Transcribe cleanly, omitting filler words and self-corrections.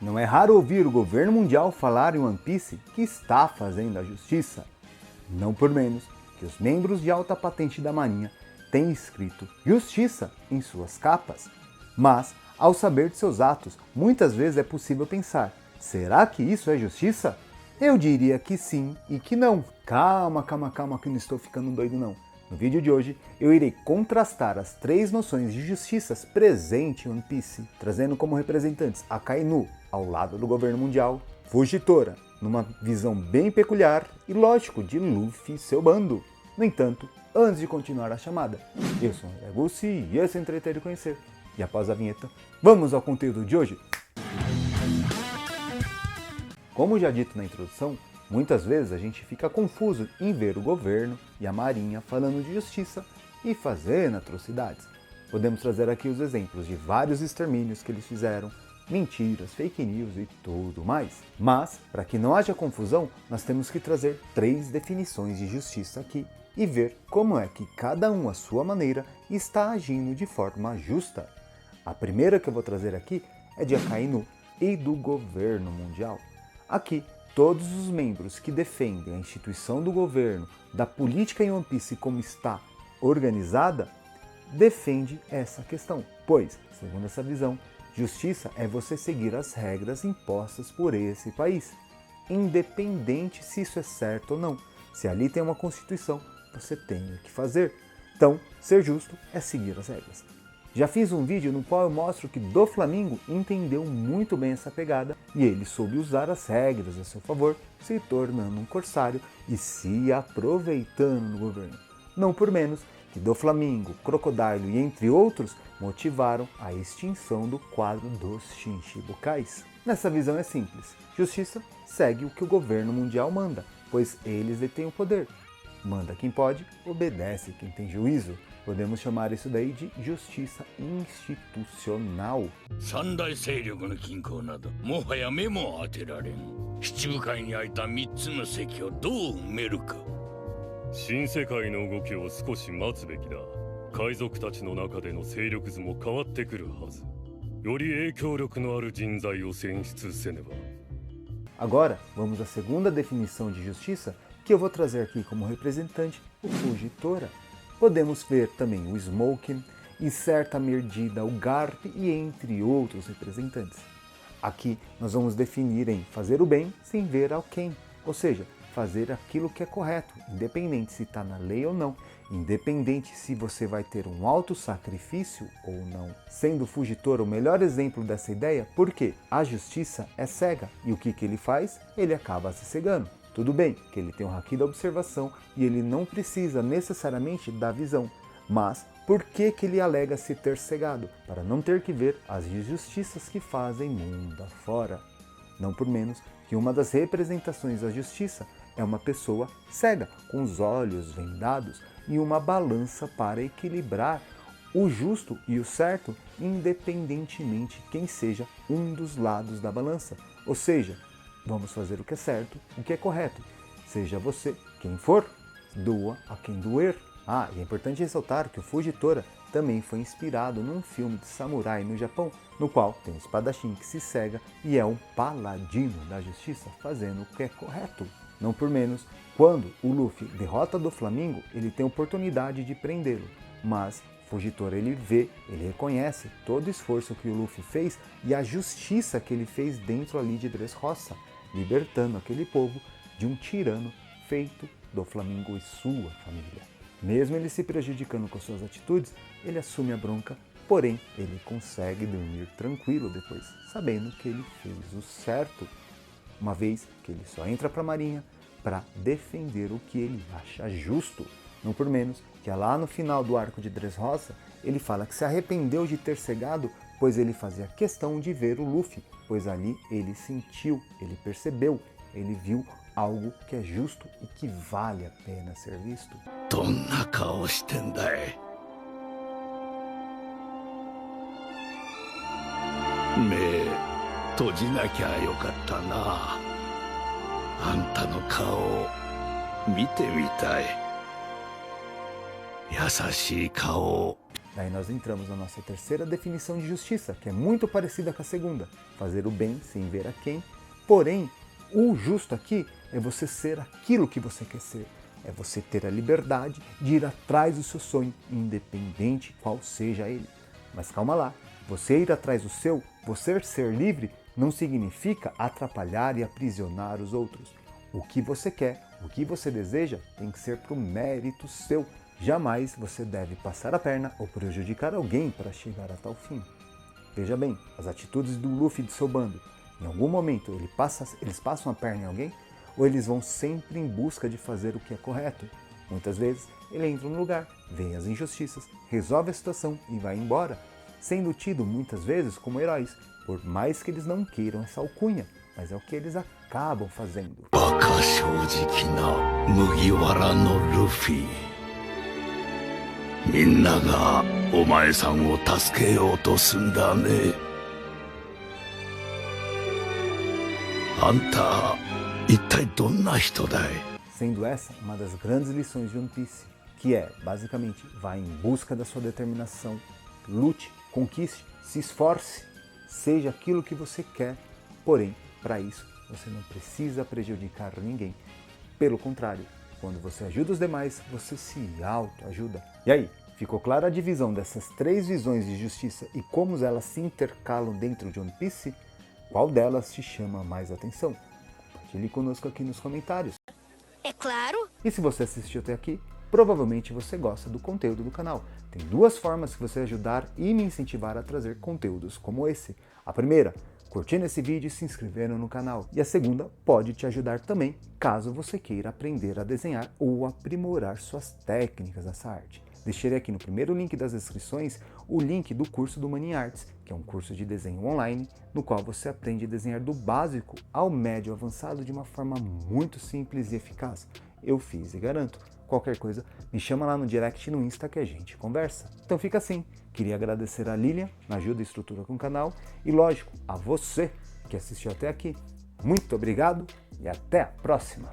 Não é raro ouvir o governo mundial falar em One Piece que está fazendo a justiça. Não por menos que os membros de alta patente da Marinha têm escrito justiça em suas capas. Mas, ao saber de seus atos, muitas vezes é possível pensar, será que isso é justiça? Eu diria que sim e que não. Calma que não estou ficando doido não. No vídeo de hoje, eu irei contrastar as 3 noções de justiça presentes em One Piece, trazendo como representantes Akainu, ao lado do governo mundial, Fujitora, numa visão bem peculiar e, lógico, de Luffy e seu bando. No entanto, antes de continuar a chamada, eu sou o André Gussi e esse é o Entreter e Conhecer. E após a vinheta, vamos ao conteúdo de hoje. Como já dito na introdução, muitas vezes a gente fica confuso em ver o governo e a marinha falando de justiça e fazendo atrocidades. Podemos trazer aqui os exemplos de vários extermínios que eles fizeram, mentiras, fake news e tudo mais. Mas, para que não haja confusão, nós temos que trazer 3 definições de justiça aqui e ver como é que cada um à sua maneira está agindo de forma justa. A primeira que eu vou trazer aqui é de Akainu e do governo mundial. Aqui, todos os membros que defendem a instituição do governo, da política em One Piece como está organizada, defende essa questão. Pois, segundo essa visão, justiça é você seguir as regras impostas por esse país, independente se isso é certo ou não. Se ali tem uma constituição, você tem o que fazer. Então, ser justo é seguir as regras. Já fiz um vídeo no qual eu mostro que Doflamingo entendeu muito bem essa pegada e ele soube usar as regras a seu favor, se tornando um corsário e se aproveitando do governo. Não por menos que Doflamingo, Crocodile e entre outros motivaram a extinção do quadro dos Shinchibukais. Nessa visão é simples, justiça segue o que o governo mundial manda, pois eles detêm o poder. Manda quem pode, obedece quem tem juízo. Podemos chamar isso daí de justiça institucional. Agora, vamos à segunda definição de justiça, que eu vou trazer aqui como representante o Fujitora. Podemos ver também o Smoking, em certa medida o Garp e entre outros representantes. Aqui nós vamos definir em fazer o bem sem ver ao quem, ou seja, fazer aquilo que é correto, independente se está na lei ou não, independente se você vai ter um alto sacrifício ou não. Sendo o Fujitora o melhor exemplo dessa ideia, porque a justiça é cega e o que ele faz? Ele acaba se cegando. Tudo bem que ele tem o haki da observação e ele não precisa necessariamente da visão, mas por que ele alega se ter cegado? Para não ter que ver as injustiças que fazem mundo afora. Não por menos que uma das representações da justiça é uma pessoa cega, com os olhos vendados e uma balança para equilibrar o justo e o certo, independentemente quem seja um dos lados da balança. Ou seja, vamos fazer o que é certo, o que é correto. Seja você quem for, doa a quem doer. E é importante ressaltar que o Fujitora também foi inspirado num filme de samurai no Japão, no qual tem um espadachim que se cega e é um paladino da justiça, fazendo o que é correto. Não por menos, quando o Luffy derrota Doflamingo, ele tem a oportunidade de prendê-lo, mas Fujitora ele vê, ele reconhece todo o esforço que o Luffy fez e a justiça que ele fez dentro ali de Dressrosa, libertando aquele povo de um tirano feito Doflamingo e sua família. Mesmo ele se prejudicando com suas atitudes, ele assume a bronca, porém ele consegue dormir tranquilo depois, sabendo que ele fez o certo, uma vez que ele só entra para a marinha para defender o que ele acha justo. Não por menos que lá no final do arco de Dressrosa, ele fala que se arrependeu de ter cegado, pois ele fazia questão de ver o Luffy, pois ali ele sentiu, ele percebeu, ele viu algo que é justo e que vale a pena ser visto. Daí nós entramos na nossa terceira definição de justiça, que é muito parecida com a segunda. Fazer o bem sem ver a quem. Porém, o justo aqui é você ser aquilo que você quer ser. É você ter a liberdade de ir atrás do seu sonho, independente qual seja ele. Mas calma lá, você ir atrás do seu, você ser livre, não significa atrapalhar e aprisionar os outros. O que você quer, o que você deseja, tem que ser por mérito seu. Jamais você deve passar a perna ou prejudicar alguém para chegar a tal fim. Veja bem, as atitudes do Luffy e de seu bando. Em algum momento eles passam a perna em alguém ou eles vão sempre em busca de fazer o que é correto? Muitas vezes ele entra no lugar, vê as injustiças, resolve a situação e vai embora, sendo tido muitas vezes como heróis, por mais que eles não queiram essa alcunha, mas é o que eles acabam fazendo. Sendo essa uma das grandes lições de One Piece, que é, basicamente, vá em busca da sua determinação, lute, conquiste, se esforce, seja aquilo que você quer, porém, para isso, você não precisa prejudicar ninguém. Pelo contrário, quando você ajuda os demais, você se autoajuda. E aí, ficou clara a divisão dessas três visões de justiça e como elas se intercalam dentro de One Piece? Qual delas te chama mais atenção? Compartilhe conosco aqui nos comentários. É claro! E se você assistiu até aqui, provavelmente você gosta do conteúdo do canal. Tem duas formas que você ajudar e me incentivar a trazer conteúdos como esse. A primeira, curtindo esse vídeo e se inscrevendo no canal. E a segunda pode te ajudar também, caso você queira aprender a desenhar ou aprimorar suas técnicas nessa arte. Deixarei aqui no primeiro link das descrições o link do curso do Mani Arts, que é um curso de desenho online, no qual você aprende a desenhar do básico ao médio avançado de uma forma muito simples e eficaz. Eu fiz e garanto. Qualquer coisa, me chama lá no direct no Insta que a gente conversa. Então fica assim, queria agradecer a Lilian na ajuda e estrutura com o canal e lógico, a você que assistiu até aqui. Muito obrigado e até a próxima!